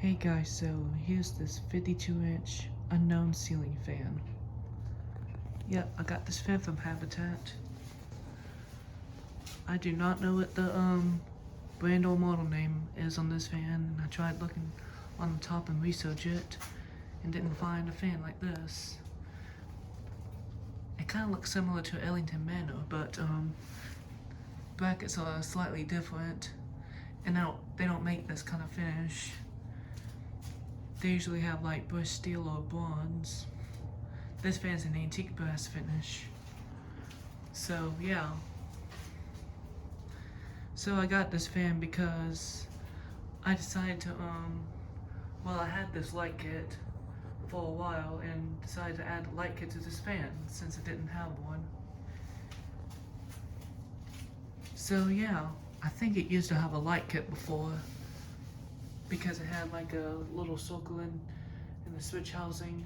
Hey guys, so here's this 52-inch unknown ceiling fan. Yep, I got this fan from Habitat. I do not know what the brand or model name is on this fan, and I tried looking on the top and research it and didn't find a fan like this. It kind of looks similar to Ellington Manor, but brackets are slightly different, and they don't make this kind of finish. They usually have like brushed steel or bronze. This fan's an antique brass finish. So yeah. So I got this fan because I decided to well, I had this light kit for a while and decided to add a light kit to this fan since it didn't have one. So yeah, I think it used to have a light kit before, because it had like a little circle in the switch housing,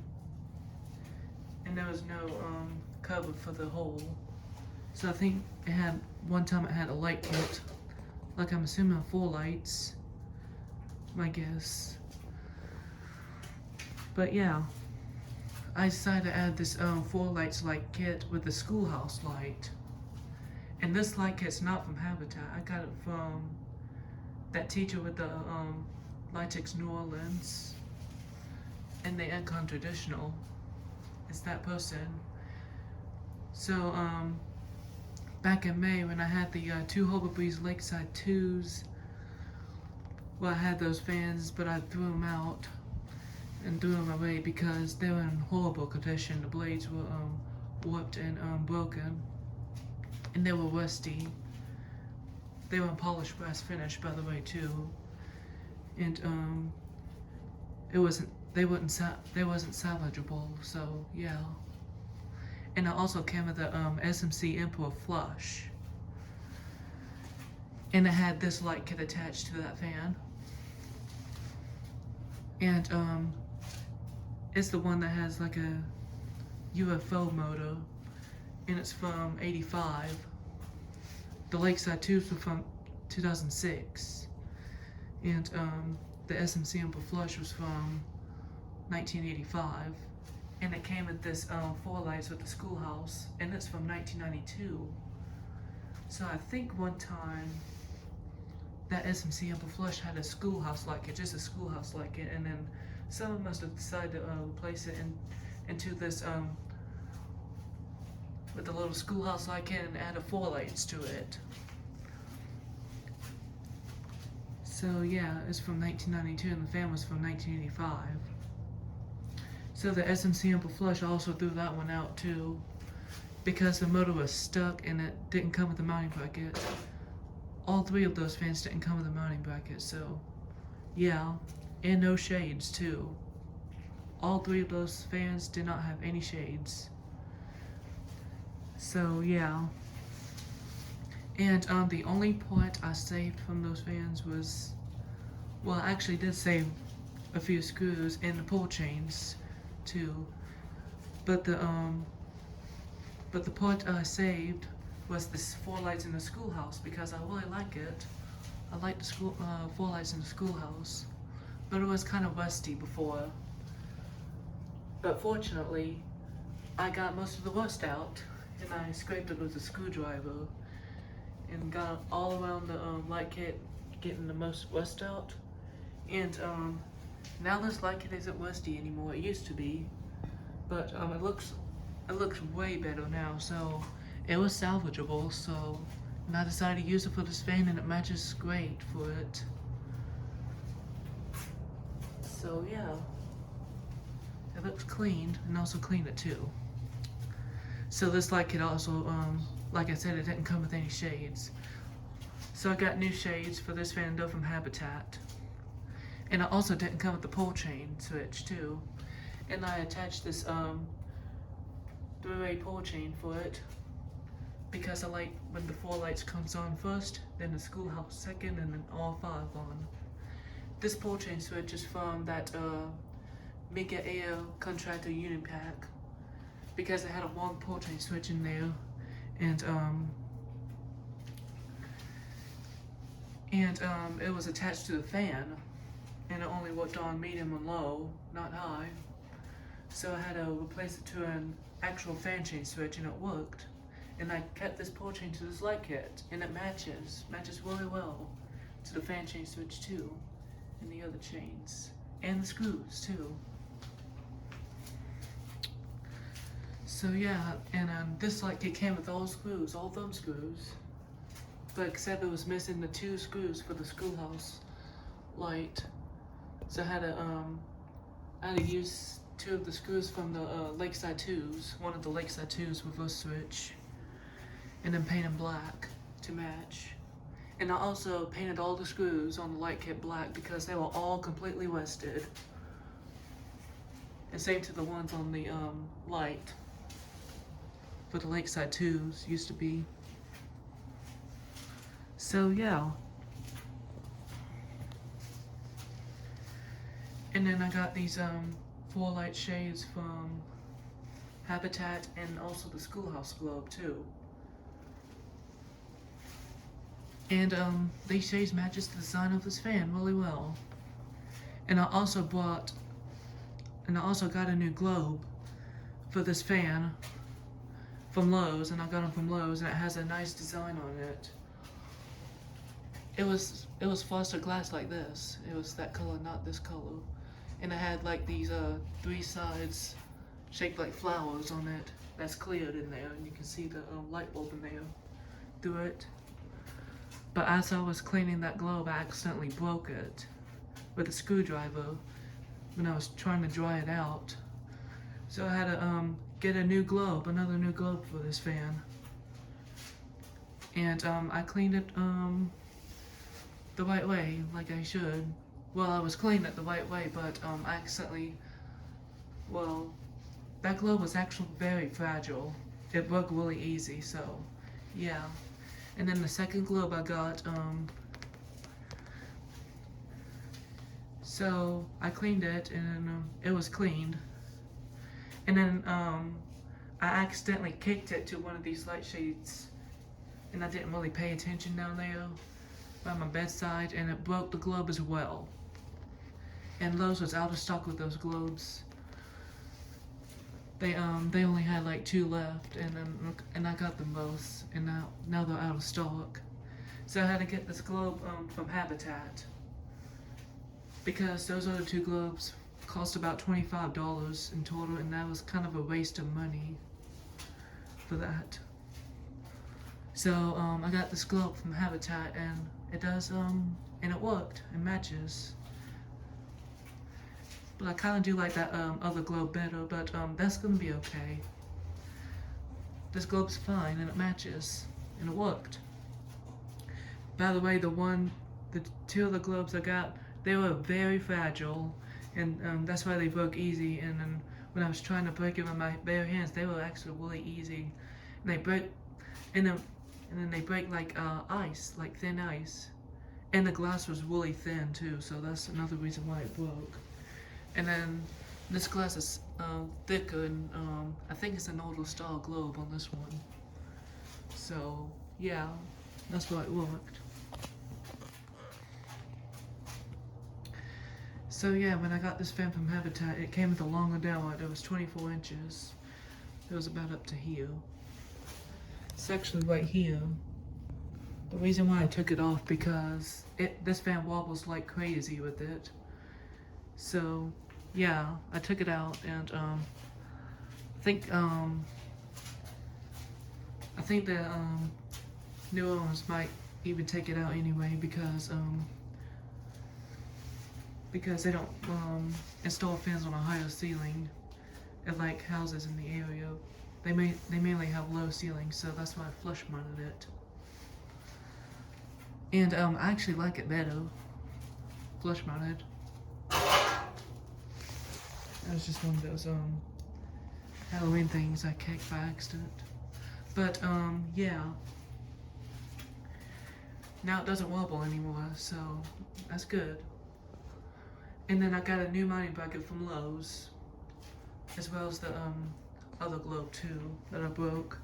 and there was no cover for the hole. So I think it had, one time it had a light kit, like I'm assuming 4 lights, my guess. But yeah, I decided to add this 4 lights light kit with the schoolhouse light. And this light kit's not from Habitat. I got it from that teacher with the Litex New Orleans and the Econ Traditional. It's that person. So back in May when I had the 2 Harbor Breeze Lakeside 2s, well, I had those fans, but I threw them out and threw them away because they were in horrible condition. The blades were warped and broken, and they were rusty. They were in polished brass finish, by the way, too. And they wasn't salvageable. So yeah. And I also came with the SMC Emperor flush, and it had this light kit attached to that fan. And it's the one that has like a UFO motor, and it's from '85. The Lakeside tubes were from 2006, and the SMC Emperor flush was from 1985, and it came with this 4 lights with the schoolhouse, and it's from 1992. So I think one time that SMC Emperor flush had a schoolhouse light kit, just a schoolhouse light kit, and then someone must have decided to replace it into this with the little schoolhouse light kit and added 4 lights to it. So yeah, it's from 1992 and the fan was from 1985. So the SMC Emperor flush, I also threw that one out too, because the motor was stuck and it didn't come with a mounting bracket. All 3 of those fans didn't come with a mounting bracket, so yeah, and no shades too. All 3 of those fans did not have any shades. So yeah. And the only part I saved from those fans was, well, I actually did save a few screws and the pull chains too. But the part I saved was this 4 lights in the schoolhouse, because I really like it. I like the 4 lights in the schoolhouse, but it was kind of rusty before. But fortunately, I got most of the rust out, and I scraped it with a screwdriver and got all around the light kit, getting the most rust out. And now this light kit isn't rusty anymore. It used to be, but it looks way better now. So it was salvageable. So, and I decided to use it for this fan, and it matches great for it. So yeah, it looks clean, and also cleaned it too. So this light kit also, like I said, it didn't come with any shades. So I got new shades for this fan though from Habitat. And it also didn't come with the pull chain switch too. And I attached this 3-way pull chain for it, because I like when the 4 lights comes on first, then the schoolhouse second, and then all 5 on. This pull chain switch is from that Mega Air Contractor Unit Pack, because it had a long pull chain switch in there, and it was attached to the fan. and it only worked on medium and low, not high. So I had to replace it to an actual fan change switch, and it worked. And I kept this pull chain to this light kit, and it matches really well to the fan chain switch too, and the other chains, and the screws too. So yeah, and this light kit came with all screws, all thumb screws, but except it was missing the 2 screws for the schoolhouse light. So I had to use 2 of the screws from the Lakeside 2s, one of the Lakeside 2s reverse switch, and then paint them black to match. And I also painted all the screws on the light kit black because they were all completely rusted. And same to the ones on the light for the Lakeside 2s used to be. So yeah. And then I got these 4 light shades from Habitat and also the Schoolhouse Globe too. And these shades matches the design of this fan really well. And I also got a new globe for this fan from Lowe's, and I got them from Lowe's, and it has a nice design on it. It was frosted glass like this. It was that color, not this color. And it had like these 3 sides shaped like flowers on it. That's cleared in there, and you can see the light bulb in there through it. But as I was cleaning that globe, I accidentally broke it with a screwdriver when I was trying to dry it out. So I had to get a new globe, another new globe for this fan. And I cleaned it the right way, like I should. Well, I was cleaning it the right way, but I accidentally, well, that globe was actually very fragile. It broke really easy, so yeah. And then the second globe I got, so I cleaned it, and it was cleaned. And then I accidentally kicked it to one of these light shades, and I didn't really pay attention down there by my bedside, and it broke the globe as well. And Lowe's was out of stock with those globes. They only had like 2 left, and I got them both, and now they're out of stock. So I had to get this globe from Habitat, because those other 2 globes cost about $25 in total, and that was kind of a waste of money for that. So I got this globe from Habitat, and it does and it worked. It matches. But I kind of do like that other globe better, but that's gonna be okay. This globe's fine, and it matches, and it worked. By the way, the 2 of the globes I got, they were very fragile, and that's why they broke easy. And then when I was trying to break them with my bare hands, they were actually really easy. And they break, and then they break like ice, like thin ice. And the glass was really thin too, so that's another reason why it broke. And then this glass is thicker, and I think it's an older style globe on this one. So yeah, that's why it worked. So yeah, when I got this fan from Habitat, it came with a longer downlight. It was 24 inches. It was about up to here. It's actually right here. The reason why I took it off, because this fan wobbles like crazy with it. So yeah, I took it out, and I think that New Orleans might even take it out anyway, because they don't install fans on a higher ceiling at like houses in the area. They mainly have low ceilings, so that's why I flush mounted it. And I actually like it better flush mounted. That was just one of those Halloween things I kicked by accident. But yeah. Now it doesn't wobble anymore, so that's good. And then I got a new mounting bracket from Lowe's, as well as the other globe too that I broke.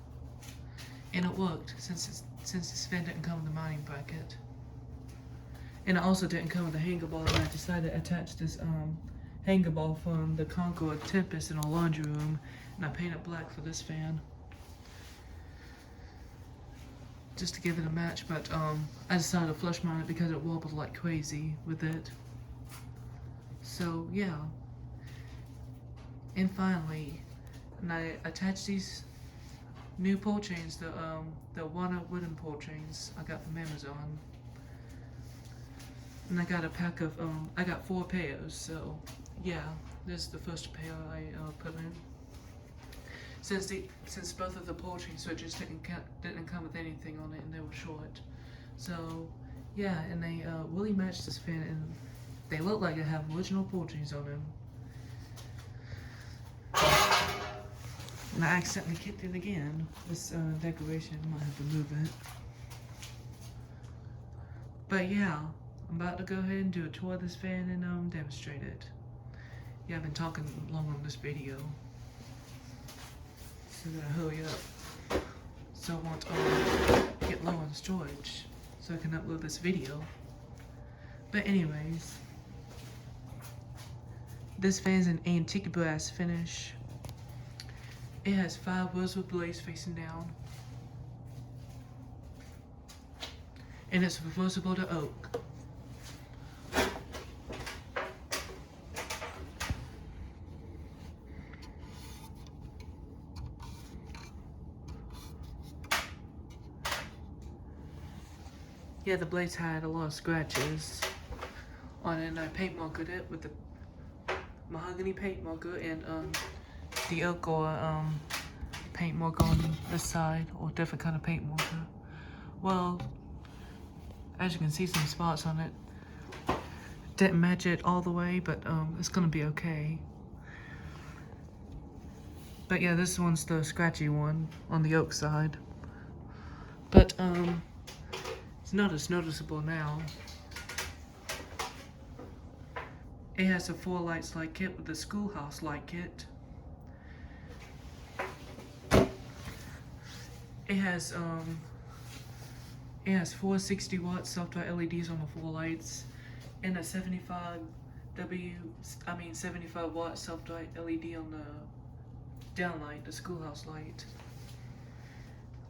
And it worked, since this fan didn't come with a mounting bracket. And I also didn't come with a hanger ball, and I decided to attach this hanger ball from the Concord Tempest in our laundry room, and I painted black for this fan. Just to give it a match, but I decided to flush mount it because it wobbled like crazy with it. So yeah. And finally, and I attached these new pole chains, the Walnut wooden pole chains I got from Amazon. And I got a pack of, I got 4 pairs, so yeah, this is the first pair I put in. Since both of the pole chain switches didn't come with anything on it and they were short. So yeah, and they really matched this fan, and they look like they have original pole chains on them. And I accidentally kicked it again. This decoration, I might have to move it. But yeah, I'm about to go ahead and do a tour of this fan and demonstrate it. Yeah, I've been talking long on this video, so I gotta hurry up. So I want to get low on storage so I can upload this video. But anyways, this fan's an antique brass finish. It has 5 rosewood blades facing down, and it's reversible to oak. Yeah, the blades had a lot of scratches on it, and I paint markered it with the mahogany paint marker and the oak or paint marker on this side, or different kind of paint marker. Well, as you can see, some spots on it. Didn't match it all the way, but it's gonna be okay. But yeah, this one's the scratchy one on the oak side. But it's not as noticeable now. It has a 4 lights light kit with the schoolhouse light kit. It has 4 60-watt self-light LEDs on the 4 lights, and a 75 watt self-light LED on the downlight, the schoolhouse light.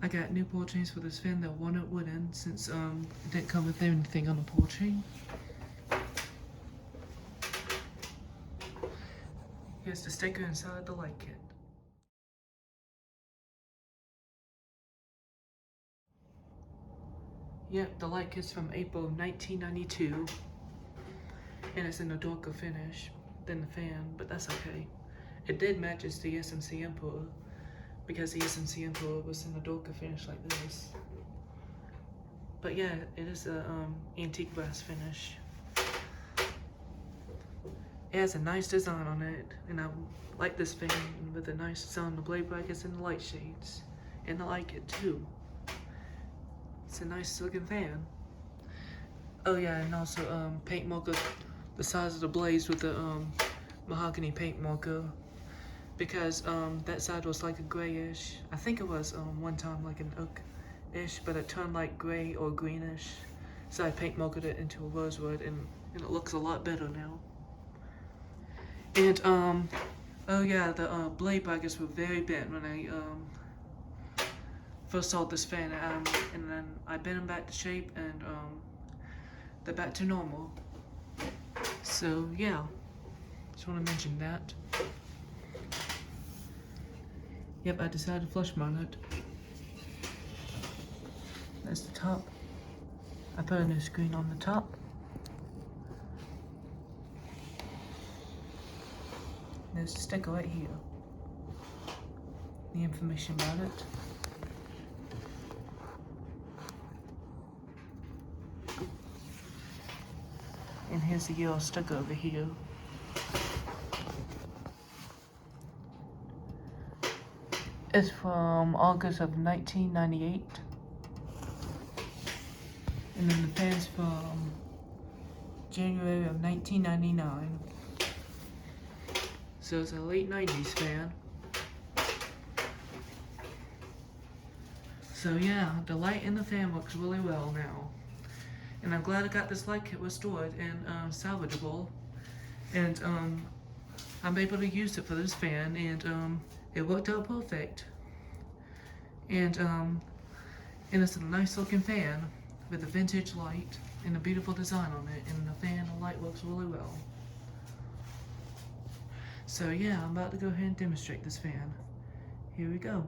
I got new pole chains for this fan, they're Walnut wooden, since it didn't come with anything on the pole chain. Here's the sticker inside the light kit. Yep, the light kit's from April 1992, and it's in a darker finish than the fan, but that's okay. It did matches the SMC Emperor, because the SMC Emperor was in a darker finish like this. But yeah, it is a antique brass finish. It has a nice design on it, and I like this fan with a nice design on the blade brackets and the light shades, and I like it too. It's a nice looking fan. Oh yeah, and also paint marker the size of the blades with the mahogany paint marker, because that side was like a grayish. I think it was one time like an oak-ish, but it turned like gray or greenish. So I paint markered it into a rosewood, and it looks a lot better now. And oh yeah, the blade brackets were very bent when I first saw this fan, and then I bent them back to shape, and they're back to normal. So yeah, just want to mention that. Yep, I decided to flush mount it. That's the top. I put a new screen on the top. There's a sticker right here. The information about it. And here's the yellow sticker over here. It's from August of 1998. And then the fan's from January of 1999. So it's a late 90s fan. So yeah, the light in the fan works really well now. And I'm glad I got this light kit restored and salvageable. And I'm able to use it for this fan, and it worked out perfect. And it's a nice looking fan with a vintage light and a beautiful design on it, and the fan and light works really well. So yeah, I'm about to go ahead and demonstrate this fan. Here we go.